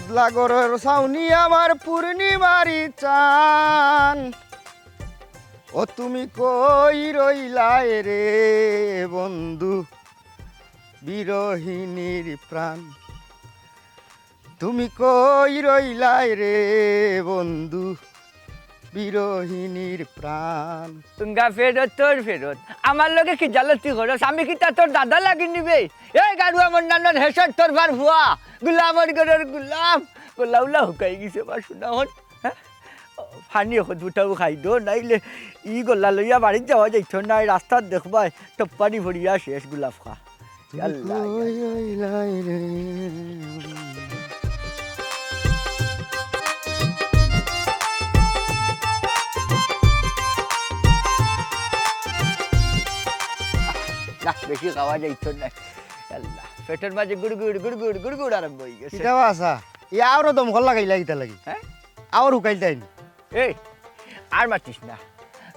উদলা গরের ছাউনি আমার পূর্ণিমারি চান ও তুমি কই রইলাই রে বন্ধু বিরহিনীর প্রাণ তুমি কই রইলাই রে বন্ধু বিরহিনীর প্রাণ তুঙ্গা ফেরত তোর ফেরত আমার লগে কি জালতি করস আমি কি তা তোর দাদা লাগি নিবে এই গাড়ুয়া মন্ডানোর হেসর তোর ভার ভুয়া গুলামর গরের গুলাম গোলাউলা হুকাই গেছে বা শোনা হন হ্যাঁ ফানি এখন দুটাও খাই দো নাইলে ই গোল্লা লইয়া বাড়িতে যাওয়া যাইত না রাস্তার দেখবাই টপ্পানি ভরিয়া শেষ গুলাব খা আল্লাহ কই রইলাই রে না বেশি খাওয়া যাইত না আল্লাহ পেটের মাঝে গুড়গুড় গুড়গুড় গুড়গুড় আরম্ভ হয়ে গেছে কিটা আসা ইয়ারও দমকল লাগাইলা কিটা লাগি হ্যাঁ আবার উকাইল তাই এই আর মাতিস না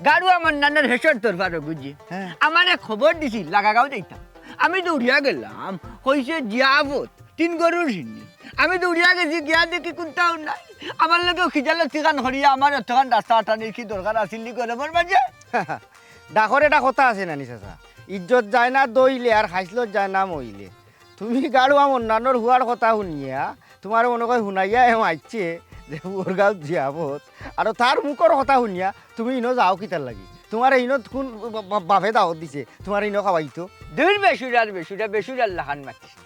গাড়ুয়া মন্ডানোর হেসর তোর ভারো বুঝি হ্যাঁ আমারে খবর দিছি লাগাগাঁও যাইতাম আমি দৌড়িয়া গেলাম কইছে জিয়াবত 3 গরুর হিন্নি আমি দৌড়িয়া গেছি গিয়া দেখি কোনটাও নাই আমার লোকে খিজালে ঠিকান হরিয়া আমার তখন রাস্তা আটানির কি দরকার আসিলি করে আমার মাঝে ডাকর এটা কথা আছে নানি চাচা ইজ্জত যায় না দইলে আর খাইসলত যায় না মইলে তুমি গাড়ু আমার নানোর হুয়ার কথা শুনিয়া তোমার মনে কয় শুনাইয়া এম আইছে যে ওর গাঁও জিয়াবত আর তার মুখর কথা শুনিয়া তুমি ইনো যাও কিতার লাগি তোমার ইনত কোন বাপে দাওয়াত দিছে তোমার ইনো খাওয়াইতো দূর বেসুরার লাহান মাতিস না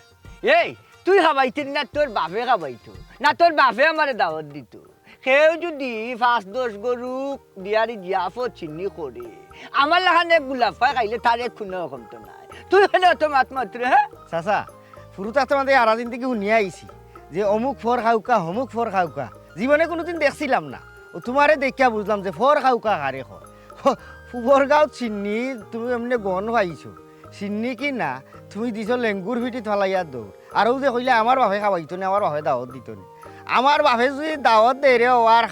এই তুই খাবাইতিস না তোর বাপে খাবাইতো না তোর বাপে আমারে দাওয়াত দিত সেও যদি 5-10 গরু দিয়ারি জিয়াফত চিনি করে আমার লাহান এক গোলাপ পায় খাইলে তার এক খুনে কমতো নাই তুই হলে অত মাত মাত্র হ্যাঁ চাচা ফুরুতা তোমাদের আরাদিন থেকে শুনিয়া আইছি যে অমুক ফর খাউকা অমুক ফর খাউকা জীবনে কোনোদিন দেখছিলাম না ও তোমারে দেখিয়া বুঝলাম যে ফর খাউকা হারে খর ফুবর গাঁও চিন্নি তুমি এমনি গন পাইছো চিন্নি কি না তুমি দিছ লেঙ্গুর ভিটি থলাইয়া দৌড় আরও যে কইলে আমার বাপে খাবাইতো না আমার বাপে দাওয়াত দিত না আমার বাপে যদি দাওয়াত দেয় রে ও আর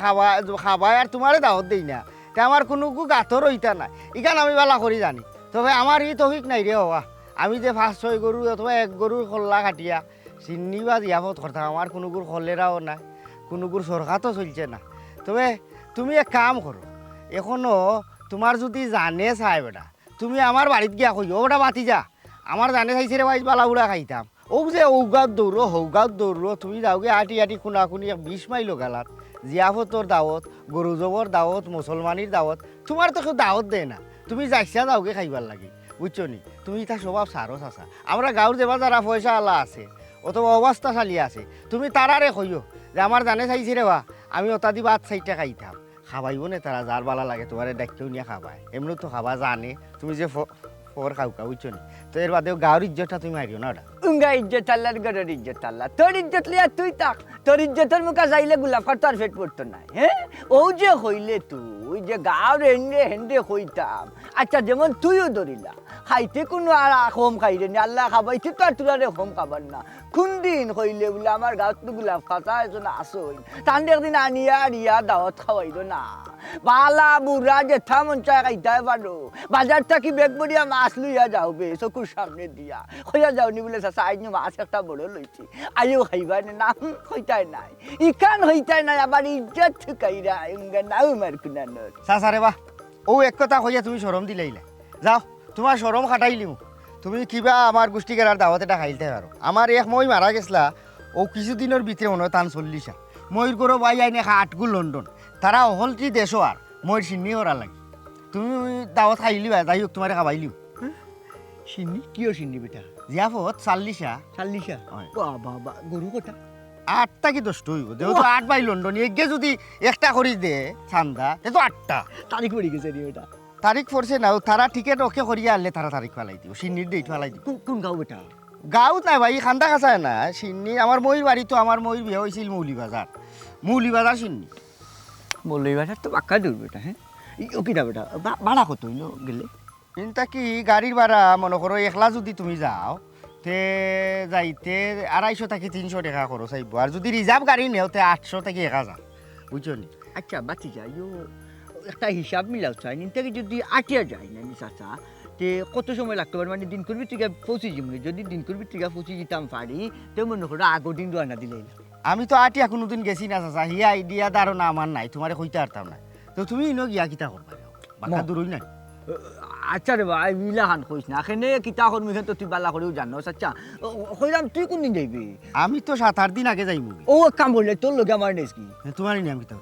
খাবাই আর তোমারে দাওয়াত দেই না তে আমার কোনো গাথর হইতা নাই ইখান আমি বালা করি জানি তবে আমার ই তফিক নাই রে হওয়া আমি যে 5-6 গরু অথবা 1 গরুর খোল্লা কাটিয়া চিন্নি বা জিয়াফত করতাম আমার কোনো গুর খলেরাও নাই কোনো গুর সরকারও চলছে না তবে তুমি এক কাম করো এখনো তোমার যদি জানে চাই বেটা তুমি আমার বাড়িত গিয়া কই ওটা বাতি যা আমার জানে চাইছে রে ভাই বালা উড়া খাইতাম ও যে ঔগাঁত দৌড়ো হৌগাঁত দৌড়ো তুমি যাওগে আটি আটি খুনা খুনি 20 মাইল গেলাত জিয়াফতর দাওয়াত গরু জবর দাওয়াত মুসলমানির দাওয়াত তোমার তো কেউ দাওয়াত দেয় না তুমি যাইছা যাওগে খাইবার লাগে বুঝছো নি তুমি এটা স্বভাব সারো চাচা আমরা গাঁৱৰ যেবা যারা পয়সা আলা আছে অথবা অবস্থাশালী আছে তুমি তারারে কইও যে আমার জানে চাইছে রে বা আমি ওটা দি ভাত 6টা খাইতাম খাবাইব না তারা যার বালা লাগে তোমার ডাক্তেও নিয়ে খাবায় এমনি তো খাবা জানে তুমি যে ফর খাউকা বুঝছো নি তো এর বাদেও গাঁৱৰ ইজ্জতটা তুমি হারিও না ওটা উঙ্গা ইজ্জত আল্লাহর গরের ইজ্জত আল্লাহ তোর ইজ্জত লিয়া তুই তাক তোর ইজ্জতের মুখা যাইলে গোলাপ খার তোর ফেট পড়তো নাই হ্যাঁ ও যে হইলে তুই যে গাঁৱৰ হেন্ডে হেন্ডে হইতাম আচ্ছা যেমন তুইও ধরিলা খাইতে কোনো আর হোম খাইরে নি আল্লাহ খাবাইতে তো আর তোরারে হোম খাবার না কোন দিন হইলে বলে আমার গাঁৱত তো গোলাপ খাতা এজন আসই তান একদিন আনিয়া রিয়া দাওয়াত খাওয়াইল না বালা বুড়া জেঠা মঞ্চায় খাইতে পারো বাজার থাকি বেগ বড়িয়া মাছ লইয়া যাওবে চকুর সামনে দিয়া হইয়া যাওনি বলে চাচা আইন মাছ একটা বড় লইছি আইও খাইবার না হইতাই নাই ইখান হইতাই নাই আবার ইজ্জত ঠুকাইরা ইঙ্গা নাও মার কুনানোর চাচা রে বা ও এক কথা কইয়া তুমি শরম দিলাইলা যাও তোমার শরম খাটাইলিও তুমি কিবা আমার গোষ্ঠী গেলার দাওয়াত এটা খাইতে পারো আমার এক মই মারা গেছলা ও কিছুদিনের ভিতরে মনে হয় টান 40 ময়ূর করো বাই আইনে 8 গু লন্ডন তারা অহল কি দেশও আর ময়ূর চিন্নি ওরা লাগে তুমি দাওয়াত খাইলিবা যাই হোক তোমারে খাবাইলিও সিন্নি কিও সিন্নি বেটা জিয়াফত 40 বাবা গরু কোটা 8টা কি 10টা হইব যেহেতু 8 বাই লন্ডন এগে যদি একটা করি দে চান্দা তে তো 8টা তারিখ পড়ে গেছে রে বেটা তারিখ পড়ছে না তারা টিকেট ওকে করিয়া আনলে তারা তারিখ ফালাই দিব সিন্নির ডেট ফালাই দিব কোন গাঁও বেটা গাঁৱত নাই ভাই খান্দা খাচায় না সিন্নি আমার ময়ূর বাড়ি তো আমার ময়ূর বিয়ে হয়েছিল মৌলিবাজার সিন্নি মৌলভীবাজার তো পাক্কা দূর বেটা হ্যাঁ ও কিটা বেটা ভাড়া কত হইলো গেলে কিন্তু কি গাড়ির ভাড়া মনে করো একলা যদি তুমি যাও তে যাইতে 250 থেকে 300 টাকা খরচ আইব আর যদি রিজার্ভ গাড়ি নেও তে 800 থেকে 1000 বুঝছো নি আচ্ছা বাতি যাই একটা হিসাব মিলাও চাই থেকে যদি আটিয়া যায় না চাচা তে কত সময় লাগতে পারে মানে দিন করবি তুই পৌঁছে যাবি যদি দিন করবি তুই পৌঁছে যেতাম পারি তো মনে করো আগের দিন রওনা দিলে আমি তো আটিয়া কোনোদিন গেছি না চাচা, হিয়া আইডিয়া ধারণা আমার নাই, তোমারে কইতে পারতাম না। তো তুমি ইনো গিয়া কিতা করবা? বাকা দূরই নাই। আচ্ছা রে ভাই মিলা হান কইস না, এখানে কিতা করবি তো তুই বালা করেও জানোস। আচ্ছা কইলাম তুই কোনদিন যাইবি? আমি তো 7-8 দিন আগে যাইমু। ও কাম বললে তোর লোকে আমার নেস কি? তোমারই নাম কিতা?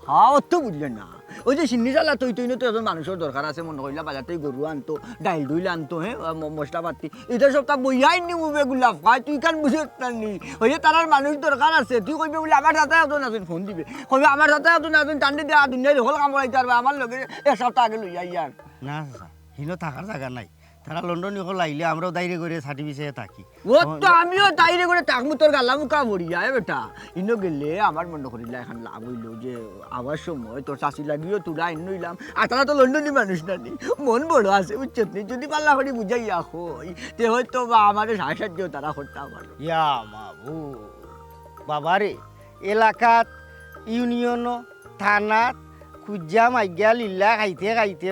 হা অত বুঝলেন না, ওই যে সিন্নি চালা তুই তুই তো এজন মানুষের দরকার আছে, মনে করিলা বাজার থেকে গরু আনতো, ডাইল ডুইল আনতো, হ্যাঁ মশলা পাতি, এটা সব তা বইয়াই নি মুবে গুলা ভাই, তুই কান বুঝে নি ওই যে তার মানুষ দরকার আছে, তুই কইবি বলে আমার সাথে এজন আছেন, ফোন দিবে কইবে আমার সাথে এজন আছেন, টান্ডি দেওয়া দুনিয়ার হল কাম করাইতে পারবে, আমার লগে এক সপ্তাহ আগে লইয়া ইয়ার না চাচা, হিনো থাকার জায়গা নাই। তারা লন্ডন ইহল আইলে আমরাও দাইরে করে সার্টিফিকেট থাকি। ও তো আমিও তাইরে করে তাকমু, তোর গালা মুখা ভরিয়া বেটা। ইনো গেলে আমার মনে করিলা এখন লাভ হইল যে আবার সময় তোর চাষি লাগিও তোরা ইনইলাম, আর তারা তো লন্ডনী মানুষ নানি, মন বড় আছে বুঝছত নি, যদি পাল্লা করে বুঝাইয়া হই তে হয়তো বা আমাদের সাহায্য তারা করতে পারো। ইয়া মাবু বাবারে, এলাকাত ইউনিয়ন থানাত খুঁজা মাইগা লিল্লা খাইতে খাইতে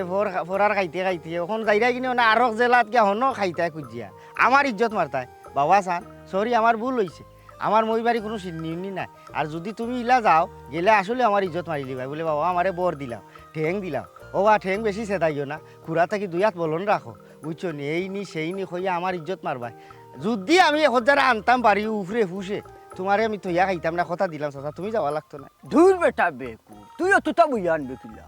ফরার খাইতে খাইতে এখন যাইরা কিনে মানে আরক জেলাত গিয়া হন খাইতে খুঁজিয়া আমার ইজ্জত মারতায়। বাবা চান সরি, আমার ভুল হয়েছে, আমার মই বাড়ি কোনো চিন্নি নাই। আর যদি তুমি ইলা যাও গেলে আসলে আমার ইজ্জত মারি দিবা, বলে বাবা আমারে বর দিলাম, ঠেং দিলাম। ও বা ঠেং বেশি সেদাইও না, খুড়া থাকি 2 হাত বলন রাখো, বুঝছো নি? এই নি সেই নি কইয়া আমার ইজ্জত মারবাই। যদি আমি এখন যারা আনতাম পারি উফরে ফুসে, তোমারে আমি তৈয়া খাইতাম না, কথা দিলাম চাচা, তুমি যাওয়া লাগতো না। ধুর বেটা বেকু, তুই অতটা বইয়া আনবে কিলা?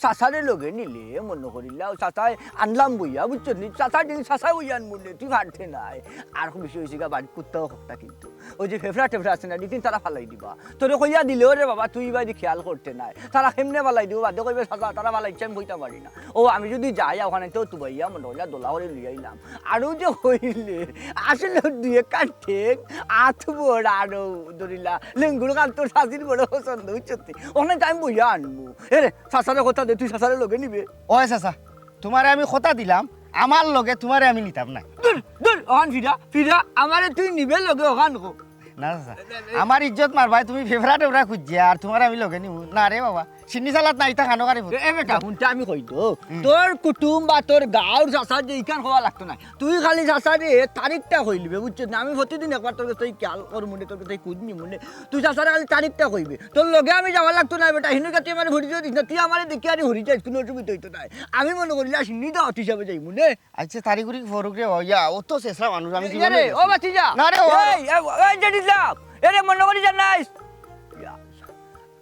চাচারে লগে নিলে মনে করিলা চাচাই আনলাম বইয়া, বুঝছো নি? চাচা দিন চাচা বইয়া আনবলে তুই ভাড়তে নাই। আর বেশি হয়েছে গা বাড়ি কুত্তাও হকটা, কিন্তু ওই যে ফেফড়া টেফড়া আছে না, দিন তারা ফালাই দিবা। তোরে কইয়া দিলেও রে বাবা তুই বাড়ি খেয়াল করতে নাই, তারা কেমনে ফালাই দিব, বাদে কইবে চাচা তারা ফালাইছে আমি বইতে পারি না। ও আমি যদি যাই ওখানে তো তুবাইয়া মনে করিলা দোলা করে লিয়ে আইলাম। আরও যে হইলে আসলে 2-1 ঠেক আথবড় আরো ধরিলা লেঙ্গুড় কাল তোর শাশির বড় পছন্দ, বুঝছো? ওখানে টাইম বইয়া আনবো। এ রে চাচারে কথা দে, তুই চাচারে লগে নিবে। ও চাচা, তোমারে আমি কথা দিলাম, আমার লগে তোমারে আমি নিতাম না। দূর দূর ওখান ফিরা আমারে তুই নিবে লগে ওখান কো না চাচা, আমার ইজ্জত মারবাই, তুমি ফেফড়া টেফড়া খুঁজিয়া আর তোমার আমি লগে নিব না রে বাবা। চিন্নি চালাত নাই তা খানো কারি এ বেটা শুনতে আমি কইতো তোর কুটুম বা তোর গাঁর চাচা যে ইকান হওয়া লাগতো না, তুই খালি চাচারে তারিখটা কইলিবে, বুঝছো না? আমি প্রতিদিন একবার তোর কাছে খেয়াল কর মনে, তোর কাছে খুঁজ নি মনে, তুই চাচারে খালি তারিখটা কইবে, তোর লগে আমি যাওয়া লাগতো না বেটা। হিনুকা তুই আমার ভরি দিস না, তুই আমার দেখি আর হরি যাইস, কোনো অসুবিধা হইতো না। আমি মনে করিলা সিন্নি দাও হিসাবে যাই মনে। আচ্ছা তারিখুরি ফরুক রে ইয়া, ও তো শেষরা মানুষ, আমি রে ও বাতি যা না রে ও এই যে দিলাম এরে মনে করি জানাইস।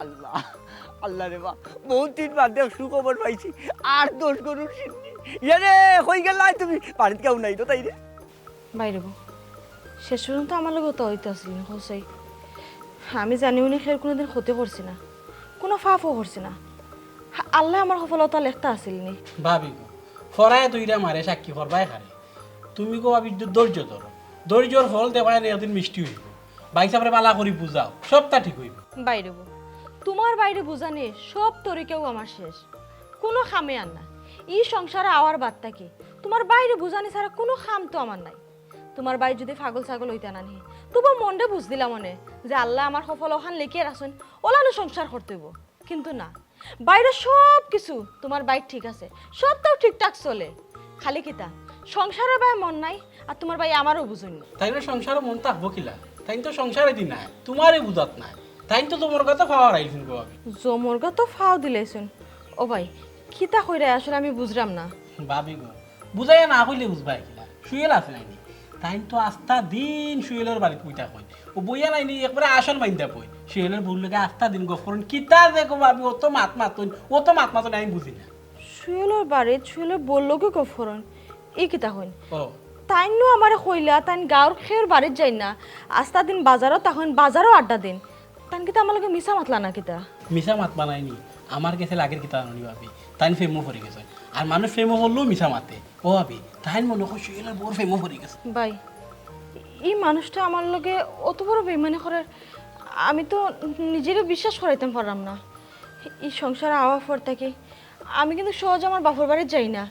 আল্লাহ আল্লাহ রে বা, বহুত দিন বাদে সুখবর পাইছি, আর দোষ করুন সিন্নি। ইয়ারে হই গেলাই তুমি বাড়িতে কেউ নাই তো তাই রে বাইরে শেষ পর্যন্ত আমার লোক তো হইতে আসলি না হোসাই। আমি জানি উনি খের কোনোদিন ক্ষতি করছি না, কোনো ফাফও করছি না। আল্লাহ আমার সফলতা লেখতা আসিল নি। ভাবি গো ফরায় তুইরা মারে সাক্ষী ফরবাই খারে, তুমি গো ভাবি ধৈর্য ধরো, ধৈর্যর ফল দেবায় না এদিন মিষ্টি হইব, বাইসাপরে পালা করি বুঝাও, সবটা ঠিক হইব। বাইরে তোমার বাইরে বুঝানে সব তরিকেও আমার শেষ, কোনো খামে আর না। এই সংসারে আওয়ার বার্তা কি তোমার বাইরে বুঝানি ছাড়া কোনো খাম তো আমার নাই। তোমার বাইরে যদি পাগল ছাগল হইতে না নি, তবু মনটা বুঝদিলা মনে যে আল্লাহ আমার সফল ওখান লেখে রাখছেন, ওলানো সংসার করতে হইব। কিন্তু না, বাইরে সব কিছু তোমার বাইক ঠিক আছে, সবটাও ঠিকঠাক চলে, খালি কিতা সংসারের ভাই মন নাই, আর তোমার ভাই আমারও বুঝুন। তাই না সংসারও মন থাকবো কিলা, তাই তো সংসারে দি নাই, তোমারই বুঝাত নাই, তাই তো তোমার কথা পাওয়ার আইলছেন গো ভাবি। জমর গা তো ফাও দিলেছেন। ও ভাই কিতা কইরা আসলে আমি বুঝলাম না। ভাবি গো বুঝাইয়া না কইলে বুঝবাই কিলা, সুয়েল আছে নাইনি, তাই তো আস্থা দিন সুয়েলের বাড়িতে বইতা কই, ও বইয়া নাইনি একবারে আসন বাইন্দা কই, সুয়েলের বউর লগে আস্থা দিন গফরন কিতা দেখো ভাবি, ও তো মাত মাতন আমি বুঝি না। সুয়েলের বাড়ি সুয়েলের বললো কি গফরন এই কিতা হইন? ও তাইনও আমারে কইলা তাইন গাঁর খের বাড়ির যাই না, আস্তা দিন বাজারও তখন বাজারও আড্ডা দিন, তান কিতা আমার লগে মিছা মাতলা না কিতা? মিছা মাত বানাইনি, আমার কাছে লাগের কিতা আনি ভাবি, তাই ফেমো পড়ে গেছে, আর মানুষ ফেমো বললেও মিছা মাতে। ও ভাবি তাই মনে হয় সুয়েলের বউর ফেমো পড়ে গেছে। ভাই এই মানুষটা আমার লগে অত বড় বেইমানি করে আমি তো নিজেরও বিশ্বাস করাইতে পারলাম না। এই সংসারে আওয়া পর থেকে আমি কিন্তু সহজে আমার বাপর বাড়ি যাই না,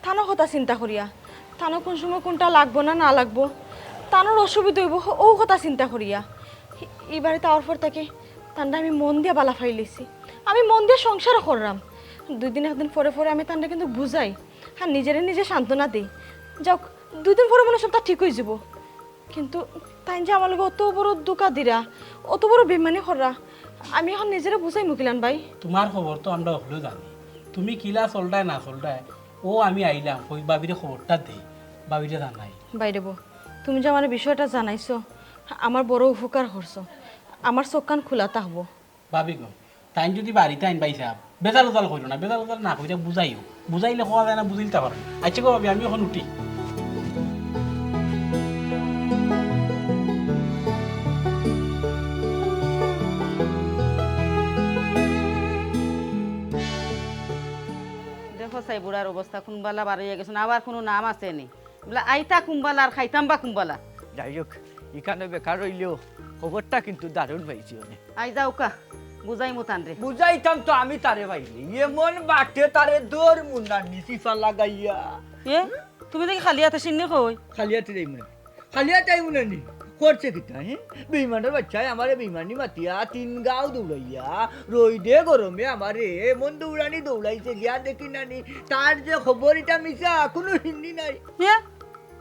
থানো কথা চিন্তা করিয়া, থানো কোন সময় কোনটা লাগবো না না লাগবো, তানোর অসুবিধা হইব ও কথা চিন্তা করিয়া এই বাড়িতে আওয়ার পর থেকে তান্ডা আমি মন দিয়ে বালা ফাইলেছি, আমি মন দিয়ে সংসারও করলাম। 2 দিন 1 দিন পরে পরে আমি তান্ডা কিন্তু বুঝাই, আর নিজে সান্ত্বনা দিই, যাক 2 দিন পরে মনে সবটা ঠিক হয়ে যাব। কিন্তু তাই যে আমার লগে অত বড় দুকা দিরা অত বড় বেমানি করা আমি এখন নিজেরা বুঝাই মুকিলান ভাই। তোমার খবর তো আমরা হলেও জানি, তুমি কিলা চলটায় না চলটায় ও আমি আইলাম ওই বাবিরে খবরটা দেই, বাবিরে জানাই। বাইরে বউ, তুমি যে আমার বিষয়টা জানাইছো আমার বড় উপকার করছো, আমার চোখ কান খোলা থাকবো। ভাবি গো তাই যদি বাড়িতে আইন পাইছা বেজাল উজাল করিল না, বেজাল উজাল না কইরা বুঝাইও, বুঝাইলে হওয়া যায় না বুঝিলতে পারো। আচ্ছা গো ভাবি আমি এখন উঠি। দেখো চাই বুড়ার অবস্থা কুম্বালা বার হয়ে গেছে, আবার কোনো নাম আছে নি বলে আইতা কুম্বালা আর খাইতাম বা কুম্বালা। যাই হোক এখানে বেকার রইলেও খবরটা কিন্তু দারুণ পাইছি আই যাও কা বুঝাই মতান রে। বুঝাইতাম তো আমি তারে পাইলি এমন বাটে তারে দৌড় মুন্না নিশিফা লাগাইয়া। এ তুমি দেখি খালি হাতে চিনি কই খালিয়াতে যাই মনে খালিয়াটাই মনে নি করছে কিতা হ্যাঁ বেইমানের বাচ্চায় আমারে বেইমানি মাতিয়া 3 গাঁও দৌড়াইয়া রইদে গরমে আমারে এমন দৌড়াইছে গিয়া দেখি নানি তার যে খবর এটা মিছা কোনো হিন্দি নাই। হে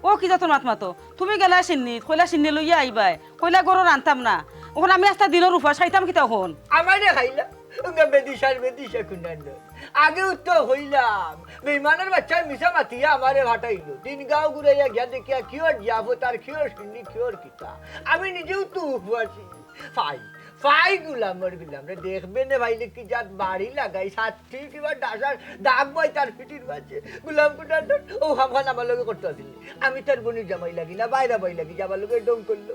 ও কি যাতন মাত মাতো তুমি গেলা চিনি কইলা চিনি লইয়া আইবাই কইলা গরো রান্তাম না ওখানে আমি আস্তা দিনের উফা খাইতাম কিতা হন আমারে খাইলা বেদিশা কুন্ডান্ড আগেও তো হইলাম বেইমানের বাচ্চার মিশা মাতিয়া আমারে ভাটাইলো 3 গাঁও ঘুরাইয়া গিয়া দেখিয়া কিয়র যাবো তার কিয়র শুনি কিয়র কিতা আমি নিজেও তো উপবাসী ফাই গুলাম রে দেখবে না ভাইলে কি জাত বাড়ি লাগাই সাথী কিবা ডাসার দাগ বই তার পিটির মাঝে গুলাম কুন্ডান্ড ও হামখান আমার লগে করতে আসিল আমি তার বোনের জামাই লাগি না বাইরা বই লাগি যাবার লগে ডং করলো।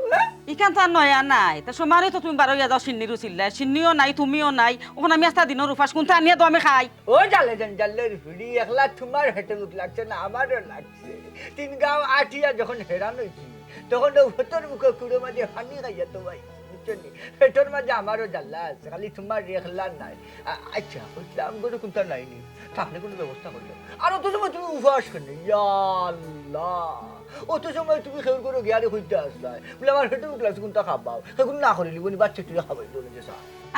ইখান তো আর নয়া নাই তা সমারে তো তুমি বারো যাও চিন্নিরও চিল্লা চিন্নিও নাই তুমিও নাই ওখানে আমি আস্তা দিনের উফাস কোনটা আনিয়া তো আমি খাই। ও জালের ভিড়ি একলা তোমার হেঁটে মুখ লাগছে না আমারও লাগছে 3 গাঁও আঠিয়া যখন হেরান হয়েছি তখন ভেতর মুখে কুড়ো মাঝে হানি খাইয়া তো ভাই বুঝছি পেটর মাঝে আমারও জ্বালা আছে খালি তোমার রেখলা নাই। আচ্ছা বুঝলাম কোনো কোনটা নাইনি তাহলে কোনো ব্যবস্থা করলো আর অত সময় তুমি উপহাস করেন অত সময় তুমি খেউর করে গিয়ারে হইতে আসলাই বলে আমার হেঁটে মুখ লাগছে কোনটা খাবাও সেগুলো না করিলি বলি বাচ্চা তুই খাবাই বলে যে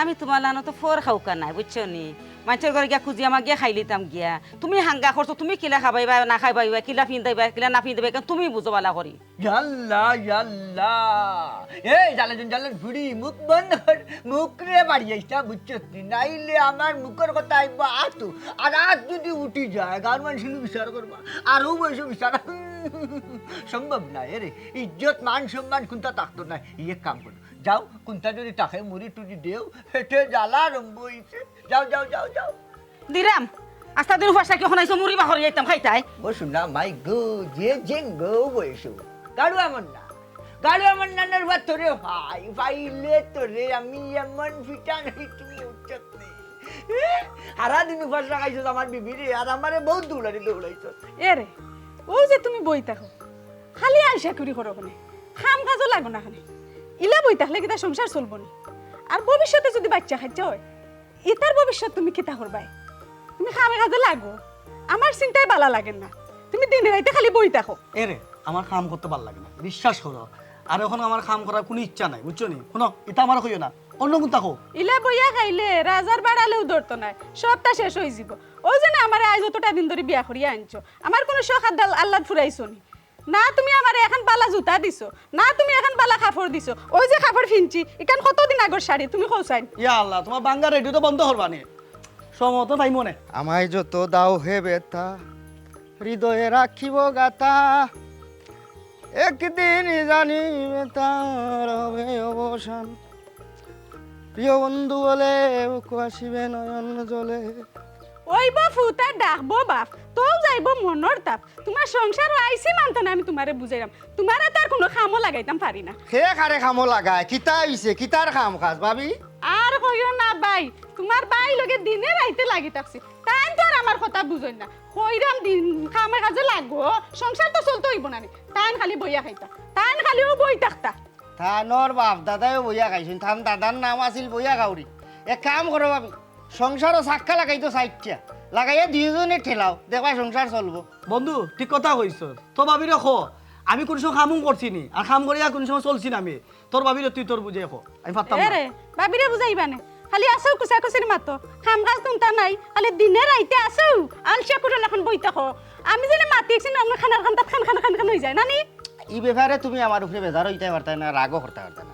আমি তোমার লানো তো ফোর খাওকা নাই বুঝছো নি মানুষের ঘরে গিয়া খুঁজি আমার গিয়া খাই লিতাম গিয়া তুমি হাঙ্গা করছো তুমি কিলা খাবাইবা না খাইবাইবা কিলা ফিন্দাইবা কিলা না ফিন্দাইবা কেন তুমি বুঝো বালা করি। ইয়াল্লা এই জালের ভিড়ি মুখ বন্ধ কর মুখ রে বাড়িয়েছিস বুঝছো নাইলে আমার মুখের কথা আইবা আতু আর আজ যদি উঠি যায় গার মানুষের বিচার করবা আরও বয়স বিচার সম্ভব না রে ইজ্জত মান সম্মান কোনটা থাকতো না ইয়ে কাম করো যাও কোনটা যদি তাকে মুড়ি টুড়ি দেও হেঁটে জ্বালা আরম্ভ হয়েছে যাও দিরাম আস্তা দিন উপাসা কি হনাইছো মুড়ি বাহর যাইতাম খাইতাই বসু না মাই গো যে জেঙ্গো বসু গাড়ু আমার নানার ভাত তোরে ভাইলে তোরে আমি এমন ফিটা নাই তুমি উচ্চত নেই সারা দিন উপাস রাখাইছো আমার বিবিরে আর আমারে বহুত দৌড়াইছো এরে ও যে তুমি বই থাকো খালি আইসা করি করো ওখানে খাম কাজও লাগো না খানে ইলা বই থাকলে কি তার সংসার চলবো না আর ভবিষ্যতে যদি বাচ্চা খাইতে হয় ইতার ভবিষ্যৎ তুমি কিতা করবাই তুমি খামে কাজে লাগো আমার চিন্তায় বালা লাগে না তুমি দিনে রাইতে খালি বই থাকো। এরে আমার কাম করতে ভালো লাগে না বিশ্বাস করো আর এখন আমার কাম করার কোনো ইচ্ছা নাই বুঝছো নি শোনো এটা আমার কইও না অন্য কোন থাকো ইলা বইয়া খাইলে রাজার বাড়ালেও ধরতো না সবটা শেষ হয়ে যাব ওই জন্য আমার আজ অতটা দিন ধরে বিয়া করিয়া আনছো আমার কোনো শখ আল্লাহ ফুরাইছো নি না তুমি আমার এখন বালা জুতা দিছো না তুমি এখন বালা কাপড় দিছো ওই যে কাপড় ফিনছি এখান কতদিন আগর শাড়ি তুমি কৌসাইন ইয়া আল্লাহ তোমার বাঙ্গা রেডিও তো বন্ধ করবা নি সমত ভাই মনে আমায় যত দাও হে বেতা হৃদয়ে রাখিব গাতা একদিন জানিবে তার হবে অবসান প্রিয় বন্ধু বলে বুকু আসিবে নয়ন জলে ওই বাপু তার ডাকবো বাপ তো যাইব মনের তাপ তোমার সংসার আইসি মানতো না আমি তোমারে বুঝাইলাম তোমারে তার কোনো খামও লাগাইতাম পারি না সে খারে খামো লাগায় কিতা হইছে কিতার খাম খাস ভাবি আর কইও না ভাই তোমার ভাই লগে দিনে রাইতে লাগি থাকছি তাই তো আর আমার কথা বুঝই না কইরাম দিন খামে কাজে লাগবো সংসার তো চলতে হইব না তাই খালি বইয়া খাইতা তাই খালিও বই থাকতা থানোর বাপ দাদাও বইয়া খাইছেন থান দাদার নাম আছিল বইয়া গাউরি এক কাম করো ভাবি সংসারও সাক্কা লাগাইতো সাইটটা লাগাইয়া দুইজনে ঠেলাও দেখবা সংসার চলবো। বন্ধু ঠিক কথা কইছ তো ভাবি রেখো আমি কোন সময় খামুং করছি নি আর খাম করিয়া কোন সময় চলছি না আমি তোর ভাবি তুই তোর বুঝে রেখো আমি পারতাম না এরে ভাবিরে বুঝাইবা না খালি আসো কুসা কুসির মাতো খাম কাজ তুমতা নাই খালি দিনে রাইতে আসো আলসা করে এখন বই থাকো আমি যেন মাতিছি না আমরা খানার খান হয়ে যায় নানি এই ব্যাপারে তুমি আমার উপরে বেজার হইতে পারতে না, রাগও করতে পারতে না।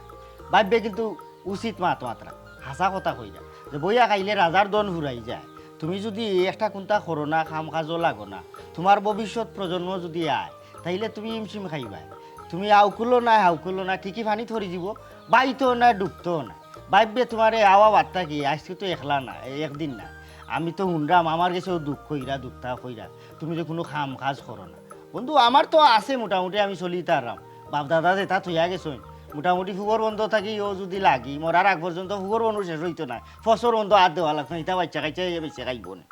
ভাববে কিন্তু উচিত মাত্রা হাসা কথা কইরা যে বইয়া খাইলে রাজার দন ফুরাই যায়। তুমি যদি একটা কোনটা করো না, খাম কাজও লাগো না, তোমার ভবিষ্যৎ প্রজন্ম যদি আয় তাইলে তুমি ইমসিম খাইবা। তুমি হাউকুলো না ঠিকই পানি ধরি দিব, বাইতো না ডুবতো না। ভাববে তোমার আওয়া বার্তা কি, আজকে তো একলা না, একদিন না। আমি তো শুনলাম আমার কাছেও দুঃখ কইরা তুমি যে কোনো খাম কাজ করো না। বন্ধু আমার তো আছে মোটামুটি, আমি চলি তারাম। বাপ দাদা যেটা থইয়া গেছই মোটামুটি ফুগর বন্ধ থাকি, ও যদি লাগি মরার আগ পর্যন্ত ফুগর বন্ধ শেষ হইতো না, ফসর বন্ধ হাত দেওয়া লাগতো না, ইটা বাচ্চা খাইছে বেঁচে খাইব না।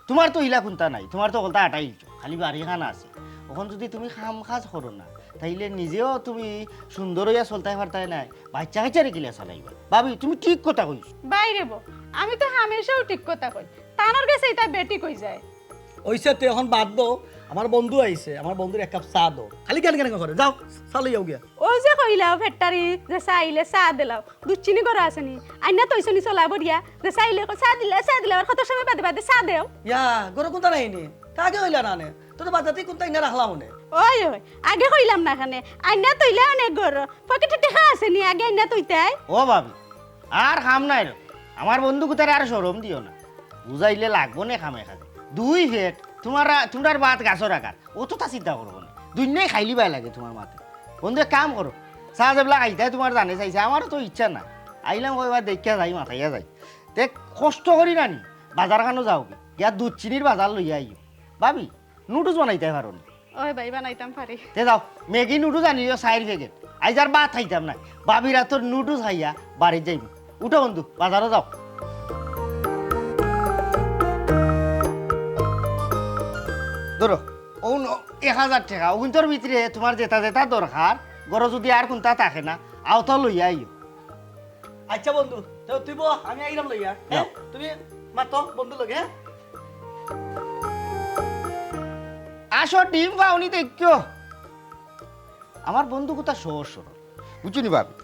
তোমার তো ইলা কোনটা নাই, তোমার তো কলতা আটাই খালি বাড়ি খানা আছে। এখন যদি তুমি খাম কাজ করো না তাইলে নিজেও তুমি সুন্দর হইয়া চলতে পারতাই নাই, বাচ্চা কাচ্চারে কিলা চালাইবা। ভাবি তুমি ঠিক কথা কইছো। বাইরে বো আমি তো হামেশাও ঠিক কথা কই, তানোর কাছে এটা বেটি কই যায়। ওইসে তুই এখন বাদ দো, আমার বন্ধু আইছে, আমার বন্ধুর এক কাপ চা দো। খালি কেন কেন করে যাও চালাই যাও গিয়া। ও যে কইলাও ফেটটারি যে চাইলে চা দিলাও, দুধ চিনি করা আছে নি আইনা তৈছনি চলাব দিয়া যে চাইলে চা দিলে আর কত সময় বাদে চা দেও। ইয়া গরো কোনটা নাই নি কাকে হইলা না নে তোর বাজাতে কোনটা ইনা রাখলাম মনে। ওই আগে কইলাম না খানে আইনা তৈলে অনেক গর পকেটে টাকা আছে নি, আগে আইনা তৈতাই। ও ভাবি আর খাম নাই রে, আমার বন্ধু কোথায় আর সরম দিও না, বুঝাইলে লাগবো না খামে খাজে। দুই ফেট তোমার বাত গাছর আকার, ও তো তা চিন্তা করবো না, দুইটাই খাইলি বাই লাগে তোমার মাতে। বন্ধু এক কাম করো, চা যেবলা খাইতে তোমার জানে চাইছে, আমারও তো ইচ্ছা না, আইলাম কইবার দেখিয়া যাই মাথাইয়া যাই। তে কষ্ট করি নানি বাজার খানো যাও গিয়া দুধ চিনির বাজার লইয়া আইও। ভাবি নুডলস বানাইতে পারো না? ওই ভাই বানাইতাম পারি। তে যাও ম্যাগি নুডলস আনিও 4 প্যাকেট, আইজ আর ভাত খাইতাম না, ভাবিরা তোর নুডলস খাইয়া বাড়ি যাইব। উঠো বন্ধু বাজারও যাও। ধরো ও 1000 টাকা, ওগুলোর ভিতরে তোমার যেটা দরকার গরো যদি আর কোনটা থাকে না আও তো লইয়া আইও। আচ্ছা বন্ধু তো তুই বল আমি আইলাম লইয়া, হ্যাঁ তুমি মাতো বন্ধু লগে। হ্যাঁ আসো ডিম পাওনি দেখিও। আমার বন্ধু কোথা সহজ সরল বুঝছো নি ভাবি,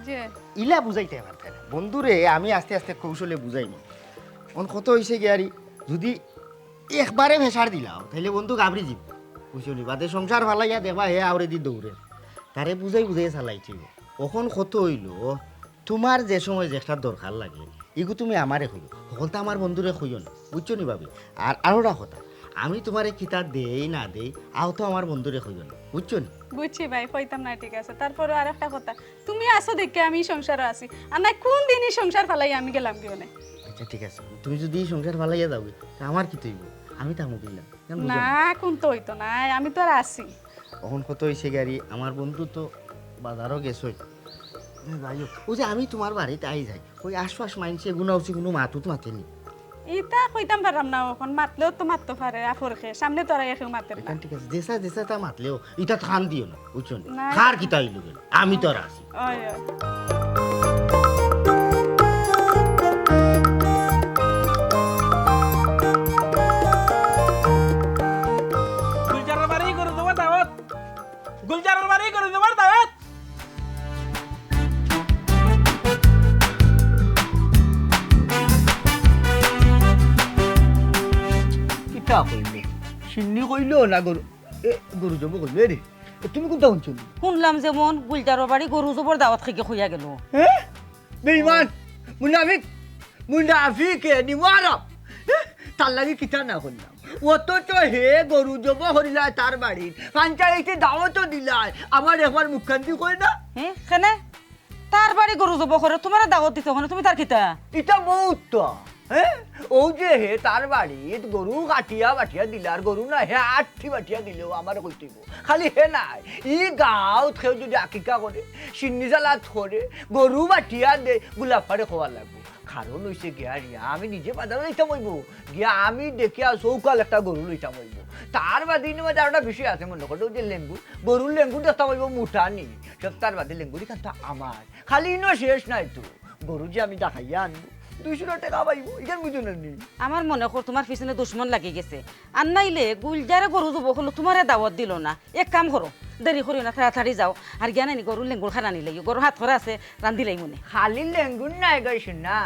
যে ইলা বুঝাইতে পারতে না বন্ধুরে, আমি আস্তে আস্তে কৌশলে বুঝাইনি। অন কত হয়েছে গিয়ারি যদি একবারে ভেসার দিলাও তাহলে বন্ধু গাবরি যাব বুঝছো নি, বাদে সংসার ফালাইয়া দেখবা হে আউরে দি দৌড়ে, তারে বুঝাই চালাইছি। কখন কত হইল তোমার যে সময় যেটা দরকার লাগে এগু তুমি আমারে কইও, সকল তো আমার বন্ধুরে কইও না বুঝছো নি ভাবি। আর আরোটা কথা, আমি তোমারে কিতা দেই না দেই আও তো আমার বন্ধুরে কইও না বুঝছো নি। বুঝছি ভাই কইতাম না ঠিক আছে, তারপরে আর একটা কথা, তুমি আসো দেখে আমি সংসারে আছি, আর না কোন দিনই সংসার ফালাই আমি গেলাম কি মানে। আচ্ছা ঠিক আছে, তুমি যদি সংসার ফালাইয়া যাবে তা আমার কি তৈব, আমি তামু দিলাম না কোন তো হইতো না, আমি তো আর আছি। কখন কত হয়েছে গাড়ি, আমার বন্ধু তো বাজারও গেছই। যাই হোক ও যে আমি তোমার বাড়িতে আই যাই, ওই আশপাশ মাইনছে গুণা হচ্ছে কোনো মাতুত মাতেনি। ইটা কইতাম পারাম না, এখন মাতলেও তো মারতে পারে আফরকে, সামনে তো আর কেউ মারতে না। ঠিক আছে দেশা তা মাতলেও এটা খান দিও না বুঝছো না, না। খার কিতা হইল গেল আমি তো আর আছি। ওই গুলজারের বাড়ি করে দেবার দাওয়াত, গুলজারের বাড়ি করে দেবার দাওয়াত। কিতা কইলে সিন্নি কইলো না গরু গরু যাব কইলে রে, তুমি কোনটা শুনছো? শুনলাম যেমন গুলজারের বাড়ি গরু জবর দাওয়াত খাইকে খুঁয়া গেল। হ্যাঁ বেঈমান মুনাফিক নিমারা তার লাগি কিতা না করলাম, অথচ হে গরু জব হরিলা তার বাড়ি পঞ্চায়েতে দাওয়াতও দিলাই, আমার একবার মুখান্তি কই না। হ্যাঁ কেনে তার বাড়ি গরু জব করে তোমার দাওয়াত দিতে ওখানে, তুমি তার কিতা? এটা বহুত তো হ্যাঁ, ও যে হে তার বাড়িত গরু কাটিয়া বাটিয়া দিলে আর গরু না হে আঠি বাটিয়া দিলেও আমার কইতিব, খালি হে নাই ই গাঁৱত খেয়ে যদি আকিকা করে চিন্নি জালাত করে গরু বাটিয়া দে গোলাপারে খোয়া লাগবো। কারণ হইছে গিয়া রিয়া আমি নিজে বাজারে লইতাম হইব গিয়া, আমি দেখিয়া চৌকাল একটা গরু লইতাম হইব। তার বাদে মধ্যে আরেকটা বিষয় আছে মনে করো যে লেঙ্গু, গরুর লেঙ্গু দেখতাম হইব মুঠা নি সব, তার বাদে লেঙ্গুরি খানটা আমার খালি ইনো শেষ নাই তো, গরু যে আমি দেখাইয়া আনবো 200 টাকা পাইব, এখান বুঝো না নি। আমার মনে কর তোমার পিছনে দুশ্মন লাগি গেছে, আর নাইলে গুলজারে গরু জব হলো তোমারে দাওয়াত দিল না। এক কাম করো দেরি করিও না, তাড়াতাড়ি যাও আর জ্ঞান আনি গরুর লেঙ্গুর খানা নিলে গরু হাত খরা আছে রান্ধিলাই মনে। খালি লেঙ্গুন নাই গাইছে না,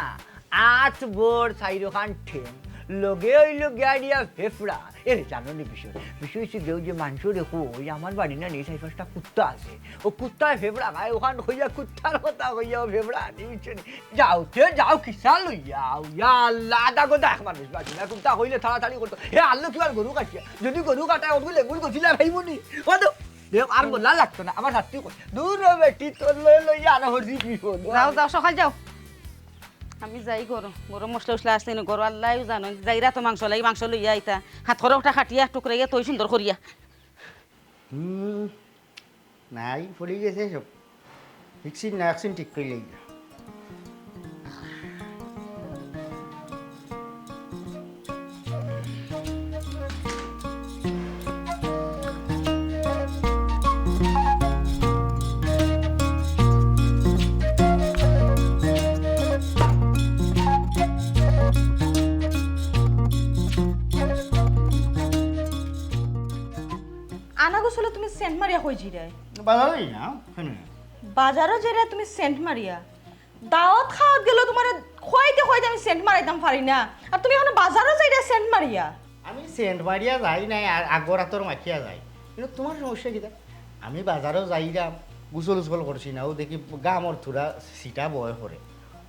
8 বড় 4 খান ঠেং লগে হইল গিয়া ফেফড়া এর জানো নি বিষয় বিষয় হচ্ছে কেউ যে মাংস দেখো ওই আমার বাড়ি না নেই 4-5টা কুত্তা আছে ও কুত্তায় ফেফড়া খায় ওখান হইয়া কুত্তার কথা হইয়া ফেফড়া আনি বুঝছো যাও কিসা লইয়াও ইয়া আল্লাহ দাগো দেখ মানুষ বাকি না কুত্তা হইলে তাড়াতাড়ি করতো হে আল্লাহ কি আর গরু কাটিয়া যদি গরু কাটায় ওগুলো লেগুল গছিলা ভাইবনি ও তো আর বলা লাগতো না আমার হাতটি দূর বেটি তোর লইয়া আর হরজি বিপদ যাও যাও সকাল যাও আমি যাই গরু গরু মশলা উসলা আসলে না গরু আল্লাহ জানো যাইরা তো মাংস লাগি মাংস লইয়া আইতা হাত খরো ওটা খাটিয়া টুকরাইয়া তৈ সুন্দর করিয়া নাই পড়ে গেছে সব ভ্যাকসিন না ভ্যাকসিন ঠিক করে লই আনা গোসলে তুমি সেন্ট মারিয়া কই জিরে বাজারই না বাজারও যেরে তুমি সেন্ট মারিয়া দাওয়াত খাওয়াত গেল তোমার খোয়াইতে খোয়াইতে আমি সেন্ট মারাইতাম পারি না আর তুমি এখন বাজারও যাইরা সেন্ট মারিয়া আমি সেন্ট মারিয়া যাই নাই আর আগর আতর মাখিয়া যাই কিন্তু তোমার সমস্যা কিটা আমি বাজারও যাইরাম গুসল উসল করছি না ও দেখি গা আমার থুরা সিটা বয় করে